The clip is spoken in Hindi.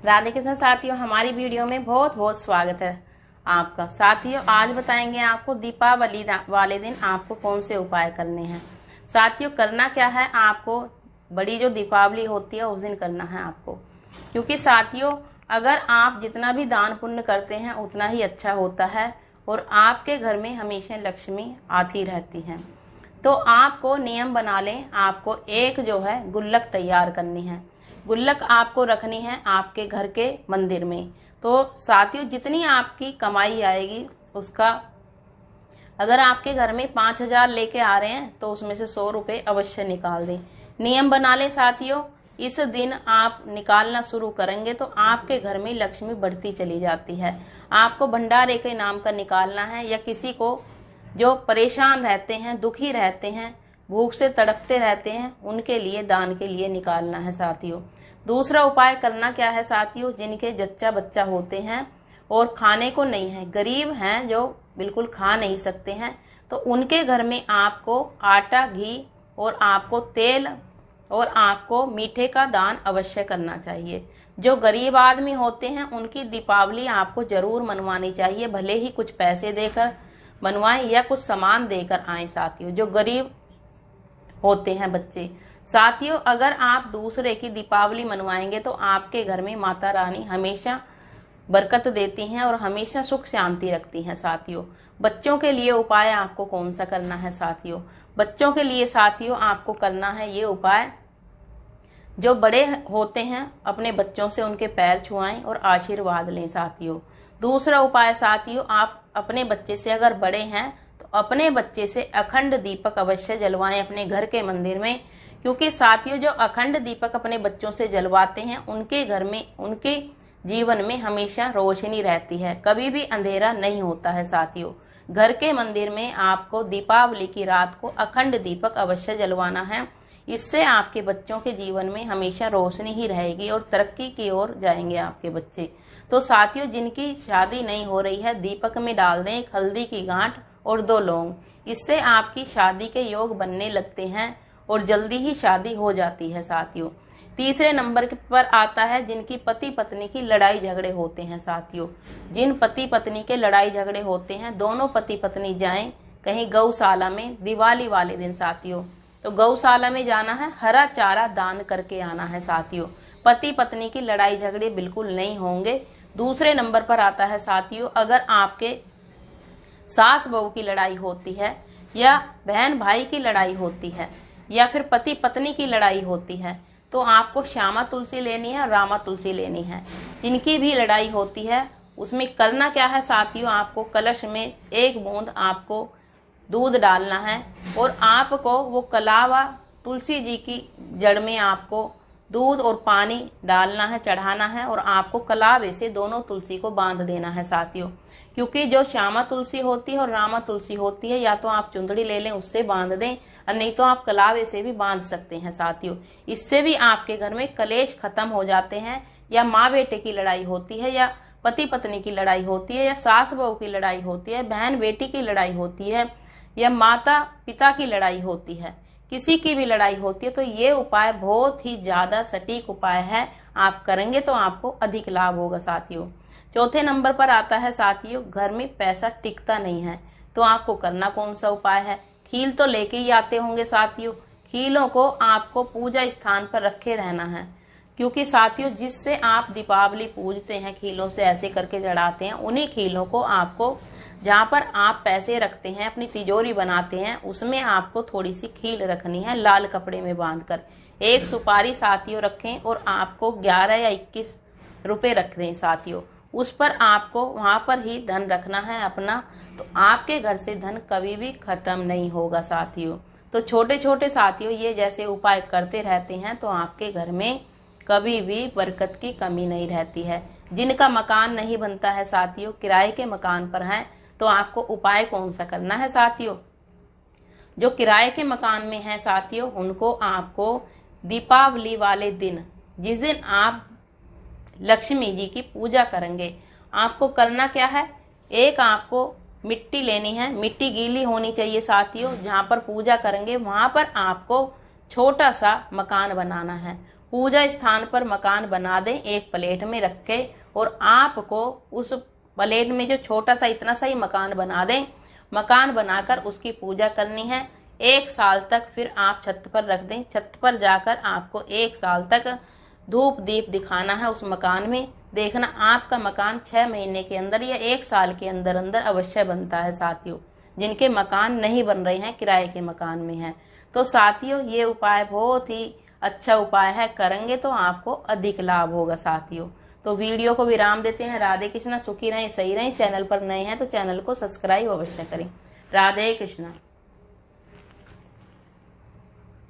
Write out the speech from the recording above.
राधे कृष्ण साथियों, हमारी वीडियो में बहुत बहुत स्वागत है आपका। साथियों, आज बताएंगे आपको दीपावली वाले दिन आपको कौन से उपाय करने हैं। साथियों, करना क्या है आपको, बड़ी जो दीपावली होती है उस दिन करना है आपको। क्योंकि साथियों, अगर आप जितना भी दान पुण्य करते हैं उतना ही अच्छा होता है और आपके घर में हमेशा लक्ष्मी आती रहती है। तो आपको नियम बना लें, आपको एक जो है गुल्लक तैयार करनी है। गुल्लक आपको रखनी है आपके घर के मंदिर में। तो साथियों, जितनी आपकी कमाई आएगी उसका, अगर आपके घर में 5,000 लेके आ रहे हैं तो उसमें से 100 रुपये अवश्य निकाल दें। नियम बना लें साथियों, इस दिन आप निकालना शुरू करेंगे तो आपके घर में लक्ष्मी बढ़ती चली जाती है। आपको भंडारे के नाम का निकालना है, या किसी को जो परेशान रहते हैं, दुखी रहते हैं, भूख से तड़पते रहते हैं, उनके लिए दान के लिए निकालना है साथियों। दूसरा उपाय करना क्या है साथियों, जिनके जच्चा बच्चा होते हैं और खाने को नहीं है, गरीब हैं जो बिल्कुल खा नहीं सकते हैं, तो उनके घर में आपको आटा, घी और आपको तेल और आपको मीठे का दान अवश्य करना चाहिए। जो गरीब आदमी होते हैं उनकी दीपावली आपको जरूर मनवानी चाहिए, भले ही कुछ पैसे देकर मनवाएं या कुछ सामान देकर आए साथियों। जो गरीब होते हैं बच्चे, साथियों, अगर आप दूसरे की दीपावली मनवाएंगे तो आपके घर में माता रानी हमेशा बरकत देती हैं और हमेशा सुख शांति रखती हैं साथियों। बच्चों के लिए उपाय आपको कौन सा करना है साथियों? बच्चों के लिए साथियों आपको करना है ये उपाय, जो बड़े होते हैं अपने बच्चों से उनके पैर छुआएं और आशीर्वाद लें साथियों। दूसरा उपाय साथियों, आप अपने बच्चे से अगर बड़े हैं तो अपने बच्चे से अखंड दीपक अवश्य जलवाएं अपने घर के मंदिर में। क्योंकि साथियों, जो अखंड दीपक अपने बच्चों से जलवाते हैं उनके घर में, उनके जीवन में हमेशा रोशनी रहती है, कभी भी अंधेरा नहीं होता है साथियों। घर के मंदिर में आपको दीपावली की रात को अखंड दीपक अवश्य जलवाना है। इससे आपके बच्चों के जीवन में हमेशा रोशनी ही रहेगी और तरक्की की ओर जाएंगे आपके बच्चे। तो साथियों, जिनकी शादी नहीं हो रही है, दीपक में डाल दें हल्दी की गांठ और 2 लौंग। इससे आपकी शादी के योग बनने लगते हैं और जल्दी ही शादी हो जाती है साथियों। तीसरे नंबर पर आता है जिनकी पति पत्नी की लड़ाई झगड़े होते हैं साथियों। जिन पति पत्नी के लड़ाई झगड़े होते हैं, दोनों पति पत्नी जाएं कहीं गौशाला में दिवाली वाले दिन साथियों। तो गौशाला में जाना है, हरा चारा दान करके आना है साथियों। पति पत्नी की लड़ाई झगड़े बिल्कुल नहीं होंगे। दूसरे नंबर पर आता है साथियों, अगर आपके सास बहू की लड़ाई होती है, या बहन भाई की लड़ाई होती है, या फिर पति पत्नी की लड़ाई होती है, तो आपको श्यामा तुलसी लेनी है और रामा तुलसी लेनी है। जिनकी भी लड़ाई होती है उसमें करना क्या है साथियों, आपको कलश में 1 बूंद आपको दूध डालना है और आपको वो कलावा तुलसी जी की जड़ में आपको दूध और पानी डालना है, चढ़ाना है, और आपको कलावे से दोनों तुलसी को बांध देना है साथियों। क्योंकि जो श्यामा तुलसी होती है और रामा तुलसी होती है, या तो आप चुंदड़ी ले लें उससे बांध दें, और नहीं तो आप कलावे से भी बांध सकते हैं साथियों। इससे भी आपके घर में कलेश खत्म हो जाते हैं। या माँ बेटे की लड़ाई होती है, या पति पत्नी की लड़ाई होती है, या सास बहू की लड़ाई होती है, बहन बेटी की लड़ाई होती है, या माता पिता की लड़ाई होती है, किसी की भी लड़ाई होती है, तो ये उपाय बहुत ही ज्यादा सटीक उपाय है। आप करेंगे तो आपको अधिक लाभ होगा साथियों। चौथे नंबर पर आता है साथियों, घर में पैसा टिकता नहीं है, तो आपको करना कौन सा उपाय है? खील तो लेके ही आते होंगे साथियों। खीलों को आपको पूजा स्थान पर रखे रहना है। क्योंकि साथियों, जिससे आप दीपावली पूजते हैं, खीलों से ऐसे करके चढ़ाते हैं, उन्हीं खीलों को आपको, जहाँ पर आप पैसे रखते हैं, अपनी तिजोरी बनाते हैं, उसमें आपको थोड़ी सी खील रखनी है, लाल कपड़े में बांधकर। 1 सुपारी साथियों रखें और आपको 11 या 21 रुपए रख दें साथियों। उस पर आपको वहां पर ही धन रखना है अपना, तो आपके घर से धन कभी भी खत्म नहीं होगा साथियों। तो छोटे छोटे साथियों ये जैसे उपाय करते रहते हैं तो आपके घर में कभी भी बरकत की कमी नहीं रहती है। जिनका मकान नहीं बनता है साथियों, किराए के मकान पर हैं, तो आपको उपाय कौन सा करना है साथियों? जो किराए के मकान में हैं साथियों, उनको आपको दीपावली वाले दिन, जिस दिन आप लक्ष्मी जी की पूजा करेंगे, आपको करना क्या है? एक आपको मिट्टी लेनी है, मिट्टी गीली होनी चाहिए साथियों। जहाँ पर पूजा करेंगे वहां पर आपको छोटा सा मकान बनाना है पूजा स्थान पर मकान बना दें, एक प्लेट में रख के, और आपको उस प्लेट में जो छोटा सा इतना सा ही मकान बना दें। मकान बनाकर उसकी पूजा करनी है 1 साल तक। फिर आप छत पर रख दें। छत पर जाकर आपको 1 साल तक धूप दीप दिखाना है उस मकान में। देखना आपका मकान 6 महीने के अंदर या 1 साल के अंदर अंदर अवश्य बनता है साथियों। जिनके मकान नहीं बन रहे हैं, किराए के मकान में हैं, तो साथियों ये उपाय बहुत ही अच्छा उपाय है। करेंगे तो आपको अधिक लाभ होगा साथियों। तो वीडियो को विराम देते हैं। राधे कृष्णा। सुखी रहें, सही रहें। चैनल पर नए हैं तो चैनल को सब्सक्राइब अवश्य करें। राधे कृष्णा।